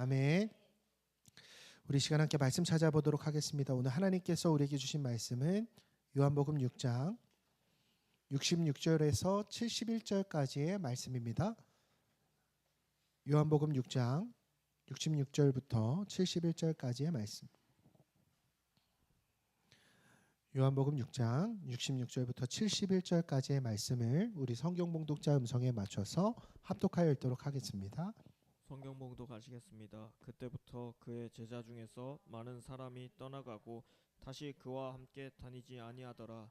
아멘. 우리 시간 함께 말씀 찾아보도록 하겠습니다. 오늘 하나님께서 우리에게 주신 말씀은 요한복음 6장 66절에서 71절까지의 말씀입니다. 요한복음 6장 66절부터 71절까지의 말씀. 요한복음 6장 66절부터 71절까지의 말씀을 우리 성경 봉독자 음성에 맞춰서 합독하여 읽도록 하겠습니다. 성경 봉독하시겠습니다. 그때부터 그의 제자 중에서 많은 사람이 떠나가고 다시 그와 함께 다니지 아니하더라.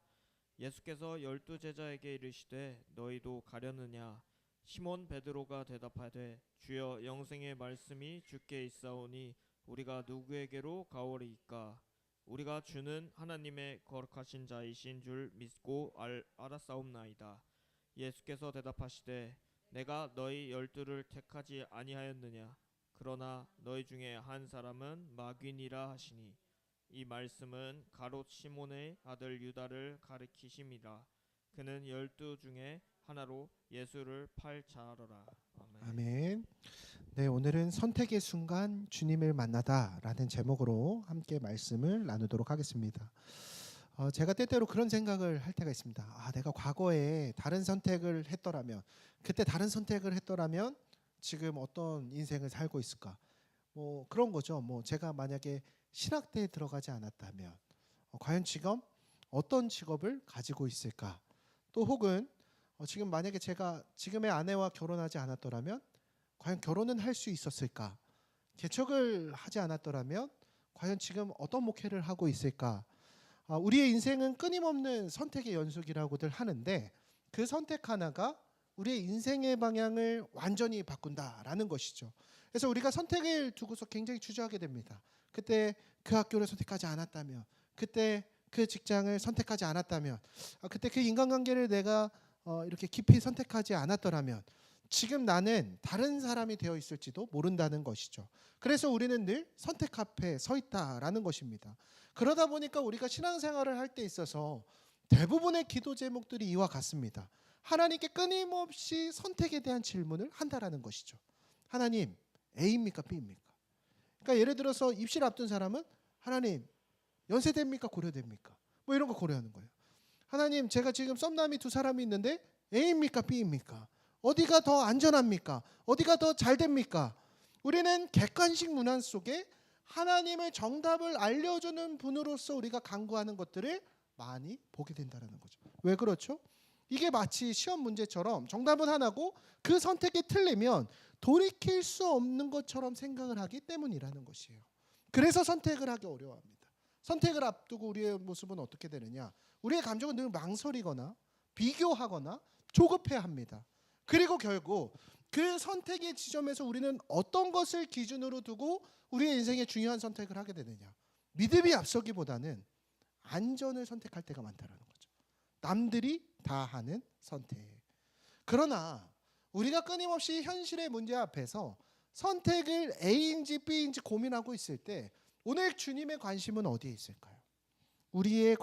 예수께서 12제자에게 이르시되 너희도 가려느냐? 시몬 베드로가 대답하되 주여 영생의 말씀이 주께 있사오니 우리가 누구에게로 가오리이까? 우리가 주는 하나님의 거룩하신 자이신 줄 믿고 알았사옵나이다. 예수께서 대답하시되 내가 너희 12를 택하지 아니하였느냐? 그러나 너희 중에 한 사람은 마귀니라 하시니 이 말씀은 가롯 시몬의 아들 유다를 가리키심이라. 그는 12 중에 하나로 예수를 팔 자더라. 아멘. 아멘. 네, 오늘은 선택의 순간 주님을 만나다라는 제목으로 함께 말씀을 나누도록 하겠습니다. 제가 때때로 그런 생각을 할 때가 있습니다. 내가 과거에 다른 선택을 했더라면, 그때 다른 선택을 했더라면 지금 어떤 인생을 살고 있을까? 뭐 그런 거죠. 뭐 제가 만약에 신학대에 들어가지 않았다면 과연 지금 어떤 직업을 가지고 있을까? 또 혹은 지금 만약에 제가 지금의 아내와 결혼하지 않았더라면 과연 결혼은 할 수 있었을까? 개척을 하지 않았더라면 과연 지금 어떤 목회를 하고 있을까? 우리의 인생은 끊임없는 선택의 연속이라고들 하는데 그 선택 하나가 우리의 인생의 방향을 완전히 바꾼다라는 것이죠. 그래서 우리가 선택을 두고서 굉장히 주저하게 됩니다. 그때 그 학교를 선택하지 않았다면, 그때 그 직장을 선택하지 않았다면, 그때 그 인간관계를 내가 이렇게 깊이 선택하지 않았더라면 지금 나는 다른 사람이 되어 있을지도 모른다는 것이죠. 그래서 우리는 늘 선택 앞에 서 있다라는 것입니다. 그러다 보니까 우리가 신앙생활을 할 때 있어서 대부분의 기도 제목들이 이와 같습니다. 하나님께 끊임없이 선택에 대한 질문을 한다라는 것이죠. 하나님, A입니까 B입니까? 그러니까 예를 들어서 입시를 앞둔 사람은 하나님, 연세대입니까 고려대입니까? 뭐 이런 거 고려하는 거예요. 하나님, 제가 지금 썸남이 2사람이 있는데 A입니까 B입니까? 어디가 더 안전합니까? 어디가 더 잘 됩니까? 우리는 객관식 문안 속에 하나님의 정답을 알려주는 분으로서 우리가 간구하는 것들을 많이 보게 된다는 거죠. 왜 그렇죠? 이게 마치 시험 문제처럼 정답은 하나고 그 선택이 틀리면 돌이킬 수 없는 것처럼 생각을 하기 때문이라는 것이에요. 그래서 선택을 하기 어려워합니다. 선택을 앞두고 우리의 모습은 어떻게 되느냐? 우리의 감정은 늘 망설이거나 비교하거나 조급해합니다. 그리고 결국 그 선택의 지점에서 우리는 어떤 것을 기준으로 두고 우리의 인생에 중요한 선택을 하게 되느냐? 믿음이 앞서기보다는 안전을 선택할 때가 많다는 거죠. 남들이 다 하는 선택. 그러나 우리가 끊임없이 현실의 문제 앞에서 선택을 A인지 B인지 고민하고 있을 때 오늘 주님의 관심은 어디에 있을까요? 우리의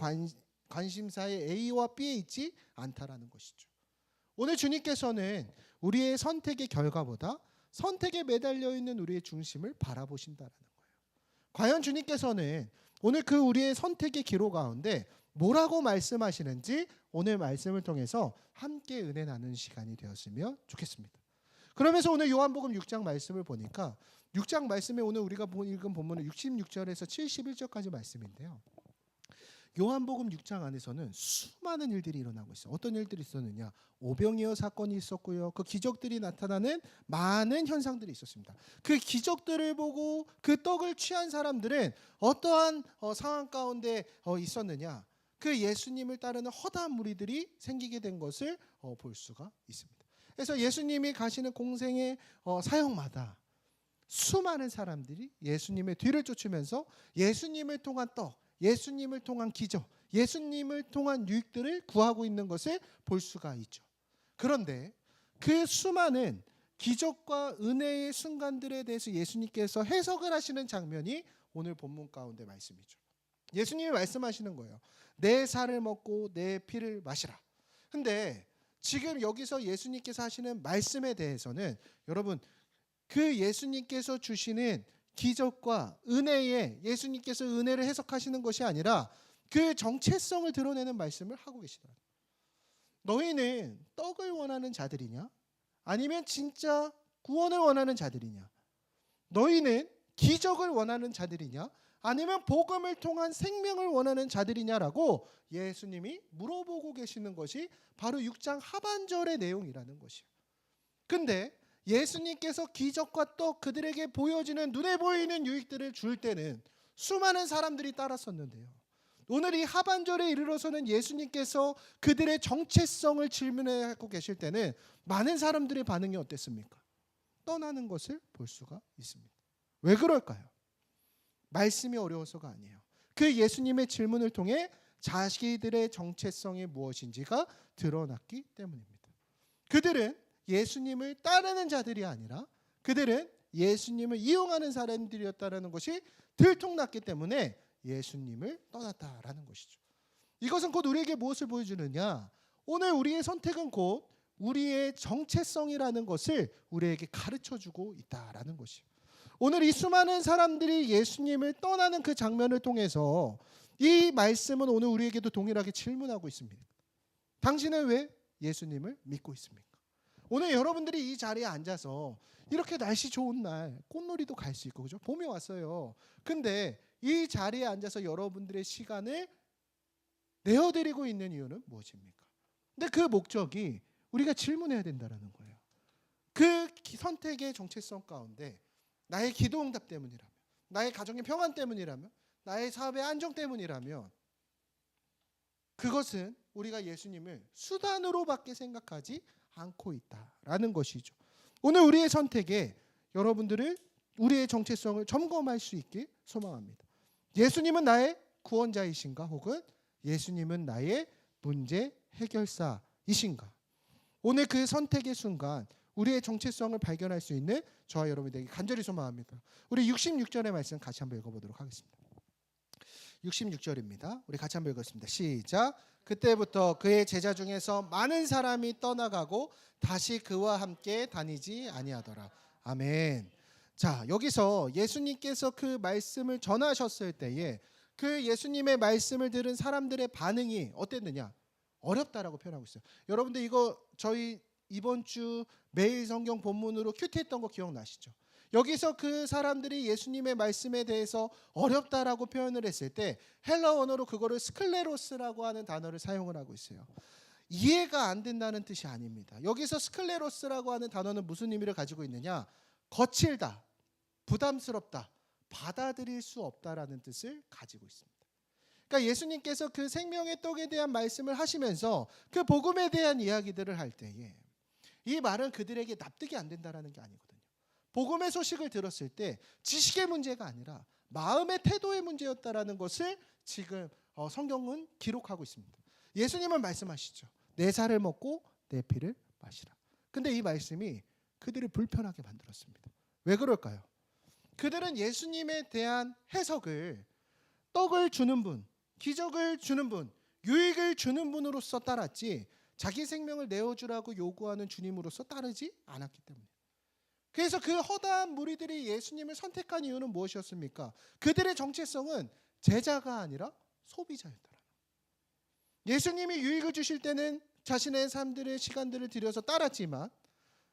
관심사에 A와 B에 있지 않다라는 것이죠. 오늘 주님께서는 우리의 선택의 결과보다 선택에 매달려 있는 우리의 중심을 바라보신다라는 거예요. 과연 주님께서는 오늘 그 우리의 선택의 기로 가운데 뭐라고 말씀하시는지 오늘 말씀을 통해서 함께 은혜 나누는 시간이 되었으면 좋겠습니다. 그러면서 오늘 요한복음 6장 말씀을 보니까 6장 말씀에 오늘 우리가 읽은 본문은 66절에서 71절까지 말씀인데요. 요한복음 6장 안에서는 수많은 일들이 일어나고 있어요. 어떤 일들이 있었느냐? 오병이어 사건이 있었고요. 그 기적들이 나타나는 많은 현상들이 있었습니다. 그 기적들을 보고 그 떡을 취한 사람들은 어떠한 상황 가운데 있었느냐? 그 예수님을 따르는 허다한 무리들이 생기게 된 것을 볼 수가 있습니다. 그래서 예수님이 가시는 공생의 사역마다 수많은 사람들이 예수님의 뒤를 쫓으면서 예수님을 통한 떡, 예수님을 통한 기적, 예수님을 통한 유익들을 구하고 있는 것을 볼 수가 있죠. 그런데 그 수많은 기적과 은혜의 순간들에 대해서 예수님께서 해석을 하시는 장면이 오늘 본문 가운데 말씀이죠. 예수님이 말씀하시는 거예요. 내 살을 먹고 내 피를 마시라. 근데 지금 여기서 예수님께서 하시는 말씀에 대해서는 여러분 그 예수님께서 주시는 기적과 은혜에 예수님께서 은혜를 해석하시는 것이 아니라 그 정체성을 드러내는 말씀을 하고 계시더라고요. 너희는 떡을 원하는 자들이냐? 아니면 진짜 구원을 원하는 자들이냐? 너희는 기적을 원하는 자들이냐? 아니면 복음을 통한 생명을 원하는 자들이냐라고 예수님이 물어보고 계시는 것이 바로 6장 하반절의 내용이라는 것이에요. 근데 예수님께서 기적과 떡 그들에게 보여지는 눈에 보이는 유익들을 줄 때는 수많은 사람들이 따랐었는데요. 오늘 이 하반절에 이르러서는 예수님께서 그들의 정체성을 질문하고 계실 때는 많은 사람들의 반응이 어땠습니까? 떠나는 것을 볼 수가 있습니다. 왜 그럴까요? 말씀이 어려워서가 아니에요. 그 예수님의 질문을 통해 자기들의 정체성이 무엇인지가 드러났기 때문입니다. 그들은 예수님을 따르는 자들이 아니라 그들은 예수님을 이용하는 사람들이었다는 것이 들통났기 때문에 예수님을 떠났다라는 것이죠. 이것은 곧 우리에게 무엇을 보여주느냐? 오늘 우리의 선택은 곧 우리의 정체성이라는 것을 우리에게 가르쳐주고 있다라는 것이에요. 오늘 이 수많은 사람들이 예수님을 떠나는 그 장면을 통해서 이 말씀은 오늘 우리에게도 동일하게 질문하고 있습니다. 당신은 왜 예수님을 믿고 있습니까? 오늘 여러분들이 이 자리에 앉아서 이렇게 날씨 좋은 날 꽃놀이도 갈 수 있고 그죠? 봄이 왔어요. 근데 이 자리에 앉아서 여러분들의 시간을 내어드리고 있는 이유는 무엇입니까? 근데 그 목적이 우리가 질문해야 된다는 거예요. 그 선택의 정체성 가운데 나의 기도 응답 때문이라면, 나의 가정의 평안 때문이라면, 나의 사업의 안정 때문이라면 그것은 우리가 예수님을 수단으로밖에 생각하지 않고 있다라는 것이죠. 오늘 우리의 선택에 여러분들은 우리의 정체성을 점검할 수 있길 소망합니다. 예수님은 나의 구원자이신가? 혹은 예수님은 나의 문제 해결사이신가? 오늘 그 선택의 순간 우리의 정체성을 발견할 수 있는 저와 여러분들에게 간절히 소망합니다. 우리 66절의 말씀 같이 한번 읽어보도록 하겠습니다. 66절입니다. 우리 같이 한번 읽었습니다. 시작. 그때부터 그의 제자 중에서 많은 사람이 떠나가고 다시 그와 함께 다니지 아니하더라. 아멘. 자, 여기서 예수님께서 그 말씀을 전하셨을 때에 그 예수님의 말씀을 들은 사람들의 반응이 어땠느냐? 어렵다라고 표현하고 있어요. 여러분들 이거 저희 이번 주 매일 성경 본문으로 큐티했던 거 기억나시죠? 여기서 그 사람들이 예수님의 말씀에 대해서 어렵다라고 표현을 했을 때 헬라 언어로 그거를 스클레로스라고 하는 단어를 사용을 하고 있어요. 이해가 안 된다는 뜻이 아닙니다. 여기서 스클레로스라고 하는 단어는 무슨 의미를 가지고 있느냐? 거칠다, 부담스럽다, 받아들일 수 없다라는 뜻을 가지고 있습니다. 그러니까 예수님께서 그 생명의 떡에 대한 말씀을 하시면서 그 복음에 대한 이야기들을 할 때에 이 말은 그들에게 납득이 안 된다라는 게 아니거든요. 복음의 소식을 들었을 때 지식의 문제가 아니라 마음의 태도의 문제였다라는 것을 지금 성경은 기록하고 있습니다. 예수님은 말씀하시죠. 내 살을 먹고 내 피를 마시라. 근데 이 말씀이 그들을 불편하게 만들었습니다. 왜 그럴까요? 그들은 예수님에 대한 해석을 떡을 주는 분, 기적을 주는 분, 유익을 주는 분으로서 따랐지 자기 생명을 내어주라고 요구하는 주님으로서 따르지 않았기 때문에. 그래서 그 허다한 무리들이 예수님을 선택한 이유는 무엇이었습니까? 그들의 정체성은 제자가 아니라 소비자였더라. 예수님이 유익을 주실 때는 자신의 삶들의 시간들을 들여서 따랐지만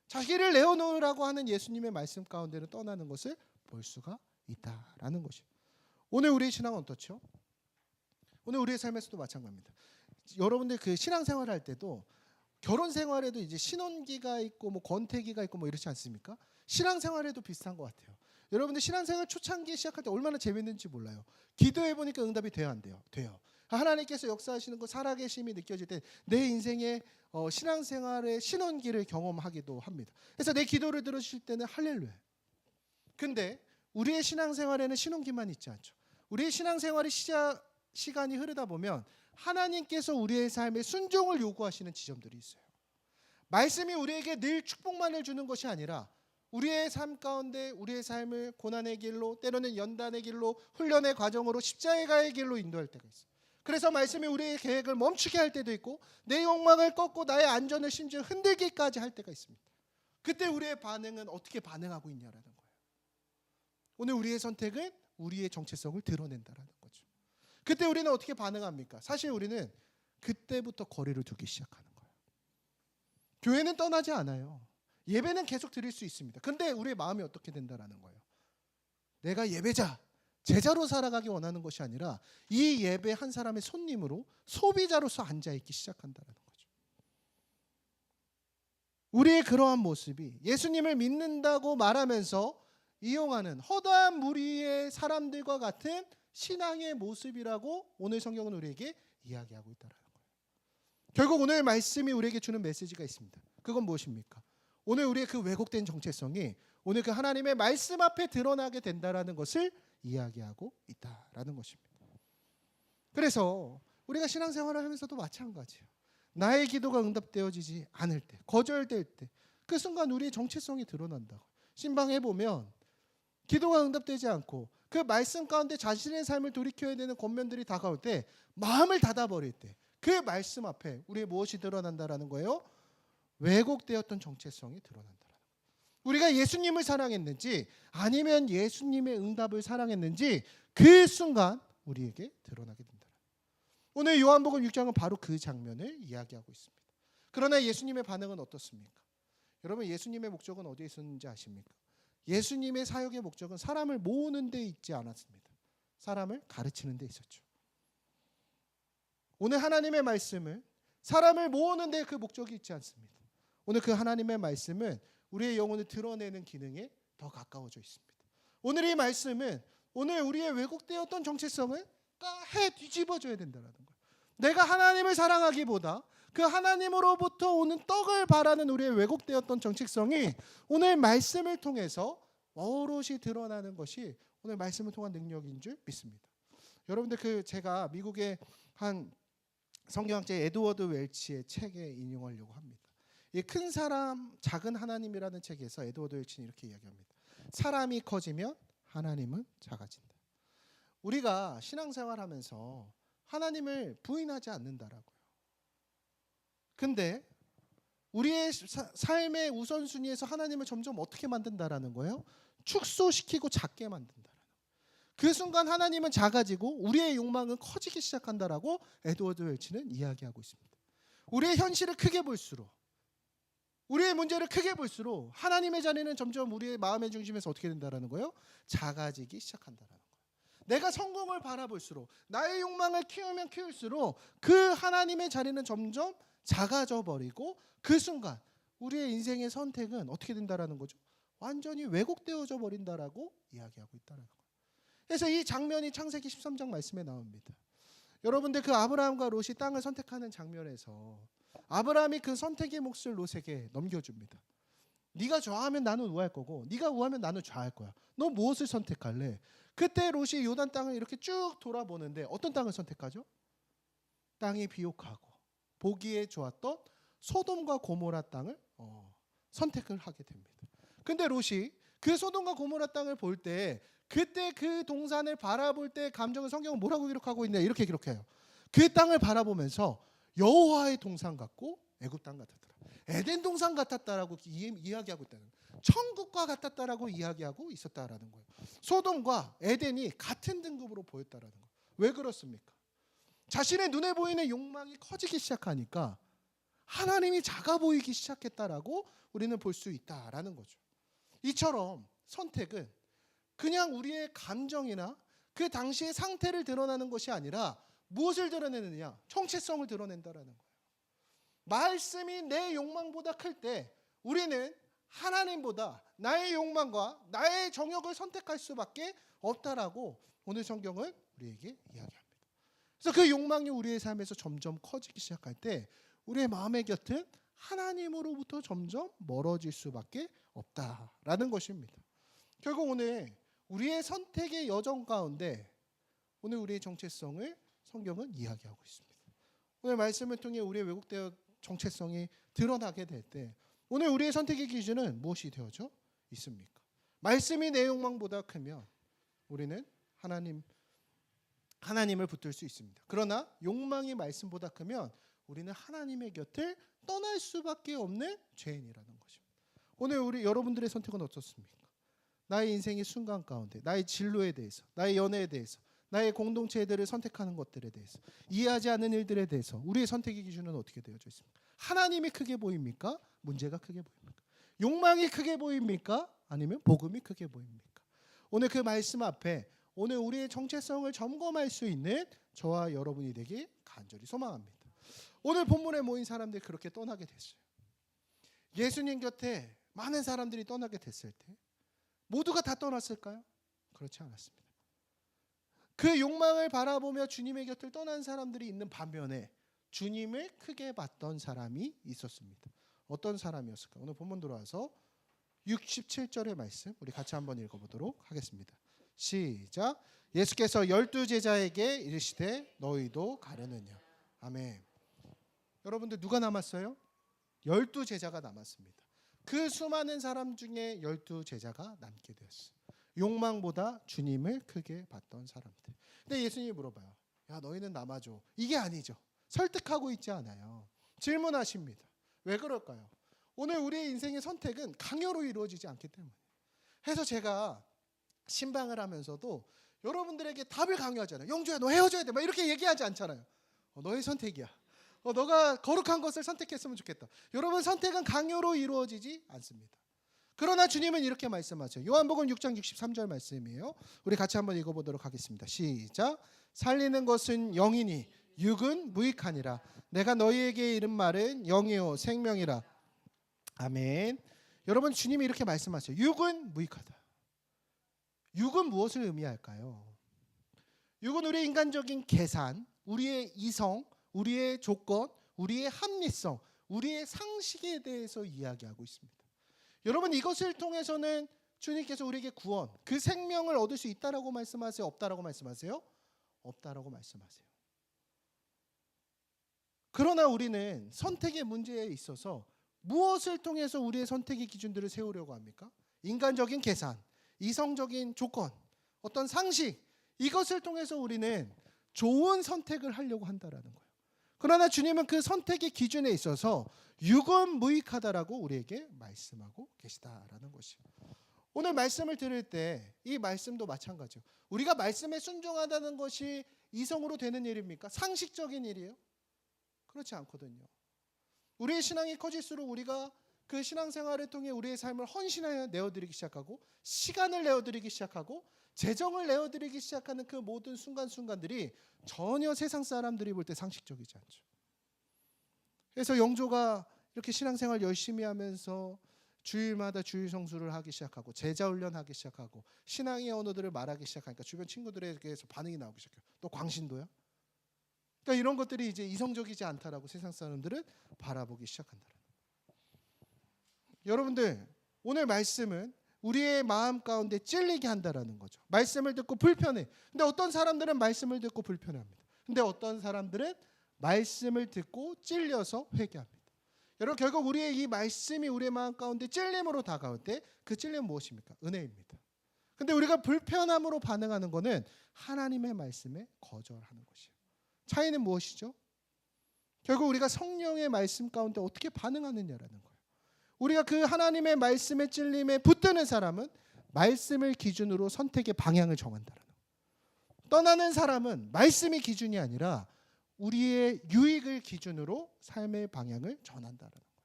자기를 내어놓으라고 하는 예수님의 말씀 가운데는 떠나는 것을 볼 수가 있다라는 것이에요. 오늘 우리의 신앙은 어떻죠? 오늘 우리의 삶에서도 마찬가지입니다. 여러분들 그 신앙생활 할 때도 결혼 생활에도 이제 신혼기가 있고 뭐 권태기가 있고 뭐 이렇지 않습니까? 신앙생활에도 비슷한 것 같아요. 여러분들 신앙생활 초창기 시작할 때 얼마나 재밌는지 몰라요. 기도해 보니까 응답이 돼요, 안 돼요? 돼요. 하나님께서 역사하시는 거 살아계심이 느껴질 때 내 인생의 신앙생활의 신혼기를 경험하기도 합니다. 그래서 내 기도를 들으실 때는 할렐루야. 근데 우리의 신앙생활에는 신혼기만 있지 않죠. 우리의 신앙생활의 시간이 흐르다 보면 하나님께서 우리의 삶에 순종을 요구하시는 지점들이 있어요. 말씀이 우리에게 늘 축복만을 주는 것이 아니라 우리의 삶 가운데 우리의 삶을 고난의 길로 때로는 연단의 길로 훈련의 과정으로 십자가의 길로 인도할 때가 있어요. 그래서 말씀이 우리의 계획을 멈추게 할 때도 있고 내 욕망을 꺾고 나의 안전을 심지어 흔들기까지 할 때가 있습니다. 그때 우리의 반응은 어떻게 반응하고 있냐라는 거예요. 오늘 우리의 선택은 우리의 정체성을 드러낸다라는 거죠. 그때 우리는 어떻게 반응합니까? 사실 우리는 그때부터 거리를 두기 시작하는 거예요. 교회는 떠나지 않아요. 예배는 계속 드릴 수 있습니다. 근데 우리의 마음이 어떻게 된다라는 거예요. 내가 예배자, 제자로 살아가기 원하는 것이 아니라 이 예배 한 사람의 손님으로 소비자로서 앉아있기 시작한다는 거죠. 우리의 그러한 모습이 예수님을 믿는다고 말하면서 이용하는 허다한 무리의 사람들과 같은 신앙의 모습이라고 오늘 성경은 우리에게 이야기하고 있다는 거예요. 결국 오늘 말씀이 우리에게 주는 메시지가 있습니다. 그건 무엇입니까? 오늘 우리의 그 왜곡된 정체성이 오늘 그 하나님의 말씀 앞에 드러나게 된다라는 것을 이야기하고 있다라는 것입니다. 그래서 우리가 신앙생활을 하면서도 마찬가지예요. 나의 기도가 응답되어지지 않을 때, 거절될 때, 그 순간 우리의 정체성이 드러난다고. 신방에 보면 기도가 응답되지 않고 그 말씀 가운데 자신의 삶을 돌이켜야 되는 권면들이 다가올 때, 마음을 닫아버릴 때, 그 말씀 앞에 우리의 무엇이 드러난다라는 거예요? 왜곡되었던 정체성이 드러난다라는 거예요. 우리가 예수님을 사랑했는지 아니면 예수님의 응답을 사랑했는지 그 순간 우리에게 드러나게 된다. 오늘 요한복음 6장은 바로 그 장면을 이야기하고 있습니다. 그러나 예수님의 반응은 어떻습니까? 여러분, 예수님의 목적은 어디에 있었는지 아십니까? 예수님의 사역의 목적은 사람을 모으는 데 있지 않았습니다. 사람을 가르치는 데 있었죠. 오늘 하나님의 말씀은 사람을 모으는 데 그 목적이 있지 않습니다. 오늘 그 하나님의 말씀은 우리의 영혼을 드러내는 기능에 더 가까워져 있습니다. 오늘 이 말씀은 오늘 우리의 왜곡되었던 정체성을 해 뒤집어줘야 된다는 거예요. 내가 하나님을 사랑하기보다 그 하나님으로부터 오는 떡을 바라는 우리의 왜곡되었던 정체성이 오늘 말씀을 통해서 오롯이 드러나는 것이 오늘 말씀을 통한 능력인 줄 믿습니다. 여러분들 제가 미국의 한 성경학자 에드워드 웰치의 책에 인용하려고 합니다. 이 큰 사람 작은 하나님이라는 책에서 에드워드 웰치는 이렇게 이야기합니다. 사람이 커지면 하나님은 작아진다. 우리가 신앙생활하면서 하나님을 부인하지 않는다라고요. 근데 우리의 삶의 우선순위에서 하나님을 점점 어떻게 만든다라는 거예요? 축소시키고 작게 만든다라는 거예요. 그 순간 하나님은 작아지고 우리의 욕망은 커지기 시작한다라고 에드워드 웰치는 이야기하고 있습니다. 우리의 현실을 크게 볼수록, 우리의 문제를 크게 볼수록 하나님의 자리는 점점 우리의 마음의 중심에서 어떻게 된다라는 거예요? 작아지기 시작한다라는 거예요. 내가 성공을 바라볼수록, 나의 욕망을 키우면 키울수록 그 하나님의 자리는 점점 작아져 버리고 그 순간 우리의 인생의 선택은 어떻게 된다라는 거죠? 완전히 왜곡되어져 버린다라고 이야기하고 있다라는 거예요. 그래서 이 장면이 창세기 13장 말씀에 나옵니다. 여러분들 그 아브라함과 롯이 땅을 선택하는 장면에서 아브라함이 그 선택의 몫을 롯에게 넘겨줍니다. 네가 좌하면 나는 우할 거고 네가 우하면 나는 좌할 거야. 너 무엇을 선택할래? 그때 롯이 요단 땅을 이렇게 쭉 돌아보는데 어떤 땅을 선택하죠? 땅이 비옥하고 보기에 좋았던 소돔과 고모라 땅을 선택을 하게 됩니다. 근데 롯이 그 소돔과 고모라 땅을 볼 때 그때 그 동산을 바라볼 때 감정을 성경은 뭐라고 기록하고 있냐? 이렇게 기록해요. 그 땅을 바라보면서 여호와의 동산 같고 애굽 땅 같았더라. 에덴 동산 같았다라고 이야기하고 있다는 거예요. 천국과 같았다라고 이야기하고 있었다라는 거예요. 소돔과 에덴이 같은 등급으로 보였다라는 거예요. 왜 그렇습니까? 자신의 눈에 보이는 욕망이 커지기 시작하니까 하나님이 작아 보이기 시작했다라고 우리는 볼 수 있다라는 거죠. 이처럼 선택은 그냥 우리의 감정이나 그 당시의 상태를 드러나는 것이 아니라 무엇을 드러내느냐? 정체성을 드러낸다라는 거예요. 말씀이 내 욕망보다 클 때 우리는 하나님보다 나의 욕망과 나의 정욕을 선택할 수밖에 없다라고 오늘 성경은 우리에게 이야기합니다. 그래서 그 욕망이 우리의 삶에서 점점 커지기 시작할 때 우리의 마음의 곁은 하나님으로부터 점점 멀어질 수밖에 없다라는 것입니다. 결국 오늘 우리의 선택의 여정 가운데 오늘 우리의 정체성을 성경은 이야기하고 있습니다. 오늘 말씀을 통해 우리의 왜곡되어 정체성이 드러나게 될 때 오늘 우리의 선택의 기준은 무엇이 되어져 있습니까? 말씀이 내 욕망보다 크면 우리는 하나님을 붙들 수 있습니다. 그러나 욕망이 말씀보다 크면 우리는 하나님의 곁을 떠날 수밖에 없는 죄인이라는 것입니다. 오늘 우리 여러분들의 선택은 어떻습니까? 나의 인생의 순간 가운데 나의 진로에 대해서, 나의 연애에 대해서, 나의 공동체들을 선택하는 것들에 대해서, 이해하지 않는 일들에 대해서 우리의 선택의 기준은 어떻게 되어져 있습니까? 하나님이 크게 보입니까? 문제가 크게 보입니까? 욕망이 크게 보입니까? 아니면 복음이 크게 보입니까? 오늘 그 말씀 앞에 오늘 우리의 정체성을 점검할 수 있는 저와 여러분이 되길 간절히 소망합니다. 오늘 본문에 모인 사람들이 그렇게 떠나게 됐어요. 예수님 곁에 많은 사람들이 떠나게 됐을 때 모두가 다 떠났을까요? 그렇지 않았습니다. 그 욕망을 바라보며 주님의 곁을 떠난 사람들이 있는 반면에 주님을 크게 봤던 사람이 있었습니다. 어떤 사람이었을까? 오늘 본문 들어와서 67절의 말씀 우리 같이 한번 읽어보도록 하겠습니다. 시작. 예수께서 12제자에게 이르시되 너희도 가려느냐. 아멘. 여러분들 누가 남았어요? 12제자가 남았습니다. 그 수많은 사람 중에 12제자가 남게 되었어요. 욕망보다 주님을 크게 봤던 사람들. 근데 예수님이 물어봐요. 야, 너희는 남아줘. 이게 아니죠. 설득하고 있지 않아요. 질문하십니다. 왜 그럴까요? 오늘 우리의 인생의 선택은 강요로 이루어지지 않기 때문에. 해서 제가 신방을 하면서도 여러분들에게 답을 강요하잖아요. 영주야, 너 헤어져야 돼. 막 이렇게 얘기하지 않잖아요. 너의 선택이야. 너가 거룩한 것을 선택했으면 좋겠다. 여러분, 선택은 강요로 이루어지지 않습니다. 그러나 주님은 이렇게 말씀하세요. 요한복음 6장 63절 말씀이에요. 우리 같이 한번 읽어보도록 하겠습니다. 시작. 살리는 것은 영이니 육은 무익하니라. 내가 너희에게 이른 말은 영이요 생명이라. 아멘. 여러분, 주님이 이렇게 말씀하세요. 육은 무익하다. 육은 무엇을 의미할까요? 육은 우리의 인간적인 계산, 우리의 이성, 우리의 조건, 우리의 합리성, 우리의 상식에 대해서 이야기하고 있습니다. 여러분, 이것을 통해서는 주님께서 우리에게 구원, 그 생명을 얻을 수 있다라고 말씀하세요? 없다라고 말씀하세요? 없다라고 말씀하세요. 그러나 우리는 선택의 문제에 있어서 무엇을 통해서 우리의 선택의 기준들을 세우려고 합니까? 인간적인 계산, 이성적인 조건, 어떤 상식, 이것을 통해서 우리는 좋은 선택을 하려고 한다라는 거예요. 그러나 주님은 그 선택의 기준에 있어서 육은 무익하다라고 우리에게 말씀하고 계시다라는 것이에요. 오늘 말씀을 들을 때 이 말씀도 마찬가지예요. 우리가 말씀에 순종하다는 것이 이성으로 되는 일입니까? 상식적인 일이에요? 그렇지 않거든요. 우리의 신앙이 커질수록 우리가 그 신앙생활을 통해 우리의 삶을 헌신하여 내어드리기 시작하고, 시간을 내어드리기 시작하고, 재정을 내어드리기 시작하는 그 모든 순간순간들이 전혀 세상 사람들이 볼 때 상식적이지 않죠. 그래서 영조가 이렇게 신앙생활 열심히 하면서 주일마다 주일 성수를 하기 시작하고, 제자 훈련하기 시작하고, 신앙의 언어들을 말하기 시작하니까 주변 친구들에게서 반응이 나오기 시작해요. 또 광신도야? 그러니까 이런 것들이 이제 이성적이지 않다라고 세상 사람들은 바라보기 시작한다는 거예요. 여러분들, 오늘 말씀은 우리의 마음 가운데 찔리게 한다라는 거죠. 말씀을 듣고 불편해. 근데 어떤 사람들은 말씀을 듣고 불편해합니다. 근데 어떤 사람들은 말씀을 듣고 찔려서 회개합니다. 여러분, 결국 우리의 이 말씀이 우리의 마음 가운데 찔림으로 다가올 때 그 찔림은 무엇입니까? 은혜입니다. 근데 우리가 불편함으로 반응하는 것은 하나님의 말씀에 거절하는 것이에요. 차이는 무엇이죠? 결국 우리가 성령의 말씀 가운데 어떻게 반응하느냐라는 거예요. 우리가 그 하나님의 말씀의 찔림에 붙드는 사람은 말씀을 기준으로 선택의 방향을 정한다라는 거예요. 떠나는 사람은 말씀이 기준이 아니라 우리의 유익을 기준으로 삶의 방향을 전한다라는 거예요.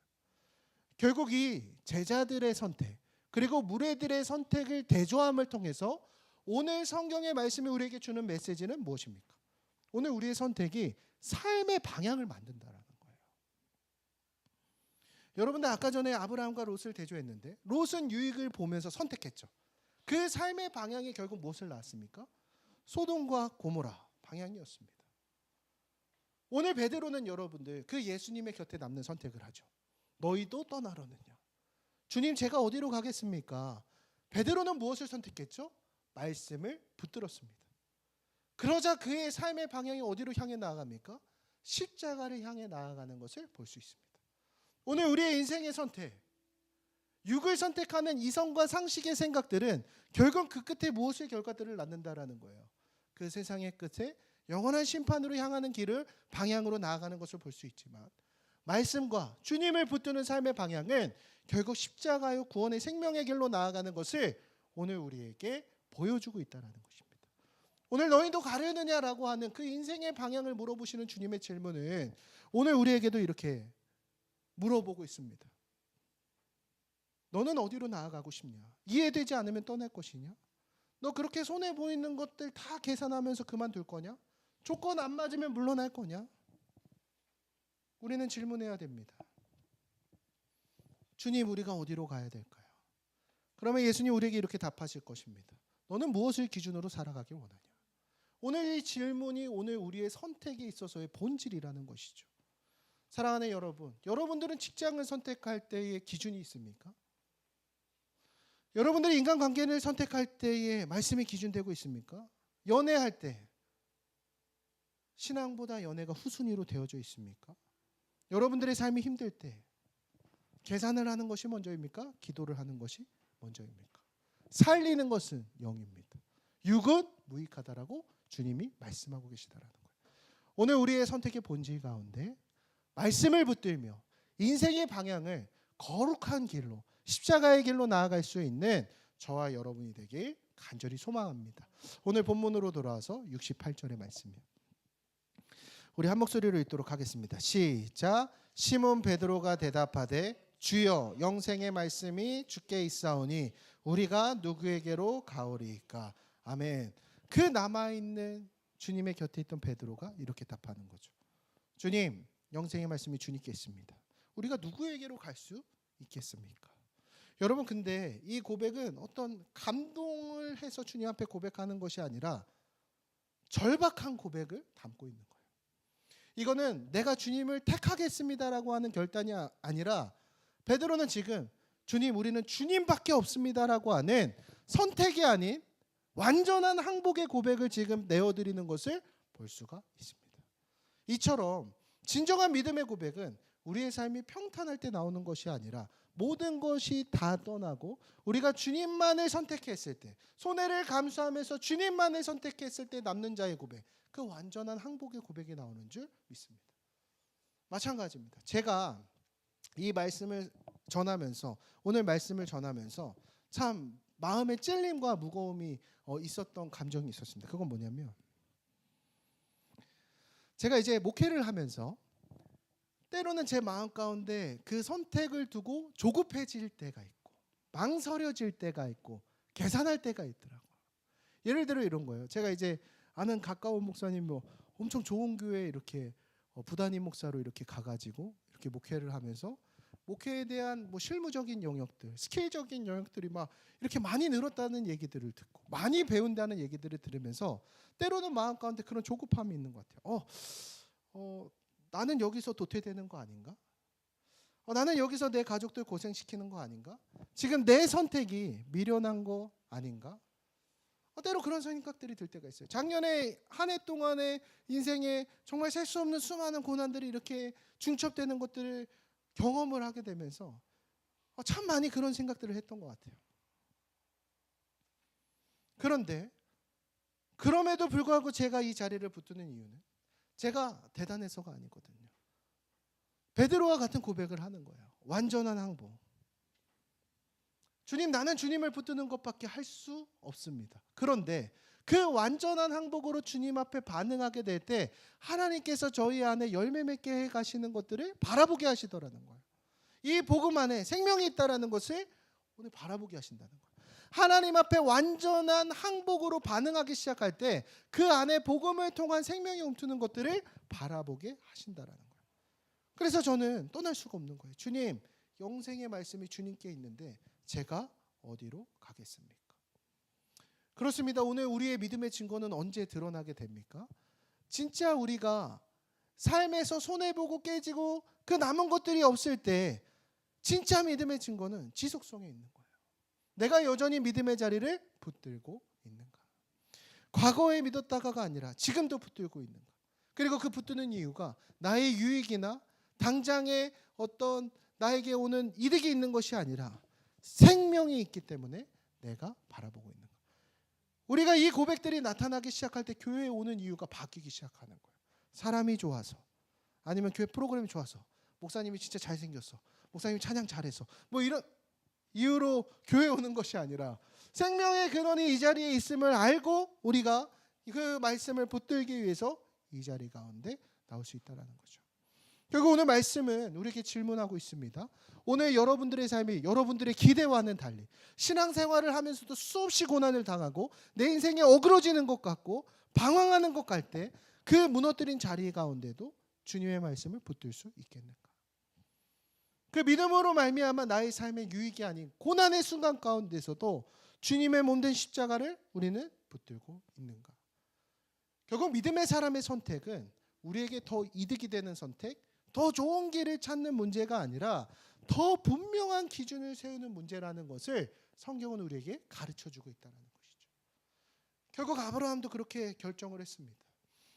결국 이 제자들의 선택, 그리고 무례들의 선택을 대조함을 통해서 오늘 성경의 말씀이 우리에게 주는 메시지는 무엇입니까? 오늘 우리의 선택이 삶의 방향을 만든다라는 거예요. 여러분들, 아까 전에 아브라함과 롯을 대조했는데 롯은 유익을 보면서 선택했죠. 그 삶의 방향이 결국 무엇을 낳았습니까? 소돔과 고모라 방향이었습니다. 오늘 베드로는 여러분들 그 예수님의 곁에 남는 선택을 하죠. 너희도 떠나려느냐. 주님, 제가 어디로 가겠습니까? 베드로는 무엇을 선택했죠? 말씀을 붙들었습니다. 그러자 그의 삶의 방향이 어디로 향해 나아갑니까? 십자가를 향해 나아가는 것을 볼 수 있습니다. 오늘 우리의 인생의 선택, 육을 선택하는 이성과 상식의 생각들은 결국 그 끝에 무엇의 결과들을 낳는다라는 거예요. 그 세상의 끝에 영원한 심판으로 향하는 길을 방향으로 나아가는 것을 볼 수 있지만, 말씀과 주님을 붙드는 삶의 방향은 결국 십자가요 구원의 생명의 길로 나아가는 것을 오늘 우리에게 보여주고 있다는 것입니다. 오늘 너희도 가려느냐라고 하는 그 인생의 방향을 물어보시는 주님의 질문은 오늘 우리에게도 이렇게 물어보고 있습니다. 너는 어디로 나아가고 싶냐? 이해되지 않으면 떠날 것이냐? 너 그렇게 손해 보이는 것들 다 계산하면서 그만둘 거냐? 조건 안 맞으면 물러날 거냐? 우리는 질문해야 됩니다. 주님, 우리가 어디로 가야 될까요? 그러면 예수님 우리에게 이렇게 답하실 것입니다. 너는 무엇을 기준으로 살아가길 원하냐? 오늘 이 질문이 오늘 우리의 선택에 있어서의 본질이라는 것이죠. 사랑하는 여러분, 여러분들은 직장을 선택할 때의 기준이 있습니까? 여러분들이 인간관계를 선택할 때의 말씀이 기준되고 있습니까? 연애할 때 신앙보다 연애가 후순위로 되어져 있습니까? 여러분들의 삶이 힘들 때 계산을 하는 것이 먼저입니까? 기도를 하는 것이 먼저입니까? 살리는 것은 영입니다. 육은 무익하다라고 주님이 말씀하고 계시다라는 거예요. 오늘 우리의 선택의 본질 가운데 말씀을 붙들며 인생의 방향을 거룩한 길로 십자가의 길로 나아갈 수 있는 저와 여러분이 되길 간절히 소망합니다. 오늘 본문으로 돌아와서 68절의 말씀이에요. 우리 한 목소리로 읽도록 하겠습니다. 시작. 시몬 베드로가 대답하되 주여 영생의 말씀이 주께 있사오니 우리가 누구에게로 가오리이까. 아멘. 그 남아있는 주님의 곁에 있던 베드로가 이렇게 답하는 거죠. 주님, 영생의 말씀이 주님께 있습니다. 우리가 누구에게로 갈 수 있겠습니까? 여러분, 근데 이 고백은 어떤 감동을 해서 주님 앞에 고백하는 것이 아니라 절박한 고백을 담고 있는 거예요. 이거는 내가 주님을 택하겠습니다라고 하는 결단이 아니라 베드로는 지금 주님, 우리는 주님밖에 없습니다라고 하는 선택이 아닌 완전한 항복의 고백을 지금 내어드리는 것을 볼 수가 있습니다. 이처럼 진정한 믿음의 고백은 우리의 삶이 평탄할 때 나오는 것이 아니라 모든 것이 다 떠나고 우리가 주님만을 선택했을 때, 손해를 감수하면서 주님만을 선택했을 때 남는 자의 고백, 그 완전한 항복의 고백이 나오는 줄 믿습니다. 마찬가지입니다. 제가 이 말씀을 전하면서, 오늘 말씀을 전하면서 참 마음의 찔림과 무거움이 있었던 감정이 있었습니다. 그건 뭐냐면, 제가 이제 목회를 하면서 때로는 제 마음 가운데 그 선택을 두고 조급해질 때가 있고 망설여질 때가 있고 계산할 때가 있더라고요. 예를 들어 이런 거예요. 제가 이제 아는 가까운 목사님 뭐 엄청 좋은 교회에 이렇게 부단임 목사로 이렇게 가가지고 이렇게 목회를 하면서 목회에 대한 뭐 실무적인 영역들, 스킬적인 영역들이 막 이렇게 많이 늘었다는 얘기들을 듣고 많이 배운다는 얘기들을 들으면서 때로는 마음 가운데 그런 조급함이 있는 것 같아요. 나는 여기서 도태되는 거 아닌가? 나는 여기서 내 가족들 고생시키는 거 아닌가? 지금 내 선택이 미련한 거 아닌가? 때로 그런 생각들이 들 때가 있어요. 작년에 한 해 동안의 인생에 정말 셀 수 없는 수많은 고난들이 이렇게 중첩되는 것들을 경험을 하게 되면서 참 많이 그런 생각들을 했던 것 같아요. 그런데 그럼에도 불구하고 제가 이 자리를 붙드는 이유는 제가 대단해서가 아니거든요. 베드로와 같은 고백을 하는 거예요. 완전한 항복. 주님, 나는 주님을 붙드는 것밖에 할 수 없습니다. 그런데 그 완전한 항복으로 주님 앞에 반응하게 될 때 하나님께서 저희 안에 열매 맺게 해 가시는 것들을 바라보게 하시더라는 거예요. 이 복음 안에 생명이 있다라는 것을 오늘 바라보게 하신다는 거예요. 하나님 앞에 완전한 항복으로 반응하기 시작할 때 그 안에 복음을 통한 생명이 움트는 것들을 바라보게 하신다라는 거예요. 그래서 저는 떠날 수가 없는 거예요. 주님, 영생의 말씀이 주님께 있는데 제가 어디로 가겠습니까? 그렇습니다. 오늘 우리의 믿음의 증거는 언제 드러나게 됩니까? 진짜 우리가 삶에서 손해보고 깨지고 그 남은 것들이 없을 때 진짜 믿음의 증거는 지속성에 있는 거예요. 내가 여전히 믿음의 자리를 붙들고 있는가? 과거에 믿었다가가 아니라 지금도 붙들고 있는가? 그리고 그 붙드는 이유가 나의 유익이나 당장의 어떤 나에게 오는 이득이 있는 것이 아니라 생명이 있기 때문에 내가 바라보고 있는 거예요. 우리가 이 고백들이 나타나기 시작할 때 교회에 오는 이유가 바뀌기 시작하는 거예요. 사람이 좋아서, 아니면 교회 프로그램이 좋아서, 목사님이 진짜 잘생겼어, 목사님 찬양 잘해서 뭐 이런 이유로 교회 오는 것이 아니라 생명의 근원이 이 자리에 있음을 알고 우리가 그 말씀을 붙들기 위해서 이 자리 가운데 나올 수 있다는 거죠. 결국 오늘 말씀은 우리에게 질문하고 있습니다. 오늘 여러분들의 삶이 여러분들의 기대와는 달리 신앙생활을 하면서도 수없이 고난을 당하고 내 인생에 어그러지는 것 같고 방황하는 것 같을 때 그 무너뜨린 자리 가운데도 주님의 말씀을 붙들 수 있겠는가? 그 믿음으로 말미암아 나의 삶의 유익이 아닌 고난의 순간 가운데서도 주님의 몸된 십자가를 우리는 붙들고 있는가? 결국 믿음의 사람의 선택은 우리에게 더 이득이 되는 선택, 더 좋은 길을 찾는 문제가 아니라 더 분명한 기준을 세우는 문제라는 것을 성경은 우리에게 가르쳐주고 있다는 것이죠. 결국 아브라함도 그렇게 결정을 했습니다.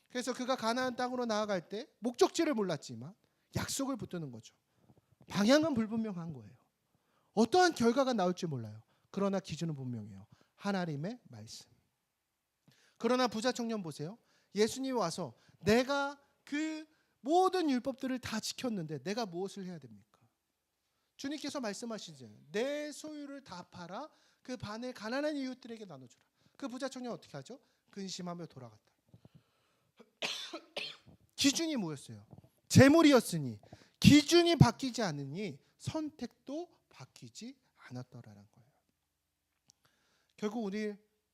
그래서 그가 가나안 땅으로 나아갈 때 목적지를 몰랐지만 약속을 붙드는 거죠. 방향은 불분명한 거예요. 어떠한 결과가 나올지 몰라요. 그러나 기준은 분명해요. 하나님의 말씀. 그러나 부자 청년 보세요. 예수님이 와서 내가 그 모든 율법들을 다 지켰는데 내가 무엇을 해야 됩니까? 주님께서 말씀하시죠. 내 소유를 다 팔아 그 반을 가난한 이웃들에게 나눠주라. 그 부자 청년 어떻게 하죠? 근심하며 돌아갔다. 기준이 뭐였어요? 재물이었으니 기준이 바뀌지 않으니 선택도 바뀌지 않았더라는 거예요. 결국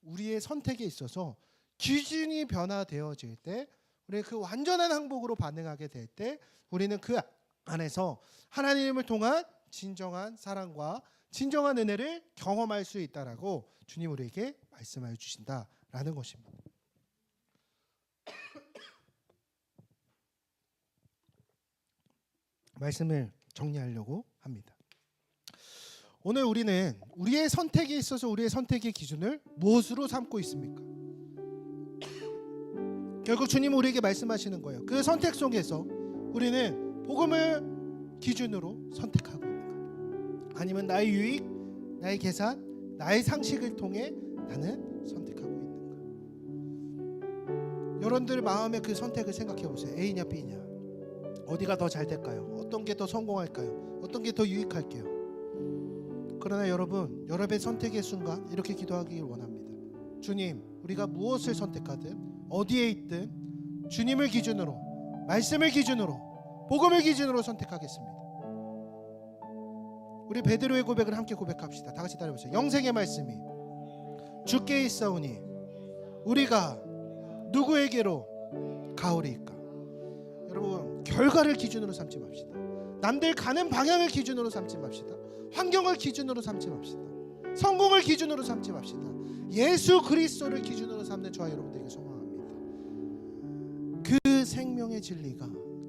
우리의 선택에 있어서 기준이 변화되어질 때 우리 그 완전한 항복으로 반응하게 될 때 우리는 그 안에서 하나님을 통한 진정한 사랑과 진정한 은혜를 경험할 수 있다라고 주님 우리에게 말씀하여 주신다라는 것입니다. 말씀을 정리하려고 합니다. 오늘 우리는 우리의 선택에 있어서 우리의 선택의 기준을 무엇으로 삼고 있습니까? 결국 주님은 우리에게 말씀하시는 거예요. 그 선택 속에서 우리는 복음을 기준으로 선택하고 있는가? 아니면 나의 유익, 나의 계산, 나의 상식을 통해 나는 선택하고 있는가? 여러분들 마음의 그 선택을 생각해 보세요. A냐 B냐? 어디가 더 잘 될까요? 어떤 게 더 성공할까요? 어떤 게 더 유익할게요? 그러나 여러분의 선택의 순간 이렇게 기도하기를 원합니다. 주님, 우리가 무엇을 선택하든 어디에 있든 주님을 기준으로, 말씀을 기준으로, 복음을 기준으로 선택하겠습니다. 우리 베드로의 고백을 함께 고백합시다. 다 같이 따라해보세요. 영생의 말씀이 주께 있사오니 우리가 누구에게로 가오리이까? 여러분, 결과를 기준으로 삼지 맙시다. 남들 가는 방향을 기준으로 삼지 맙시다. 환경을 기준으로 삼지 맙시다. 성공을 기준으로 삼지 맙시다. 예수 그리스도를 기준으로 삼는 저와 여러분들에게 소망합니다. 그 생명의 진리가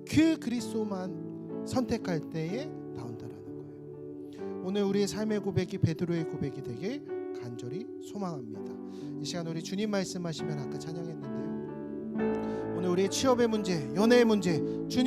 그 그리스도만 선택할 때에 나온다라는 거예요. 오늘 우리의 삶의 고백이 베드로의 고백이 되길 간절히 소망합니다. 이 시간 우리 주님 말씀하시면 아까 찬양했는데요. 오늘 우리의 취업의 문제, 연애의 문제, 주님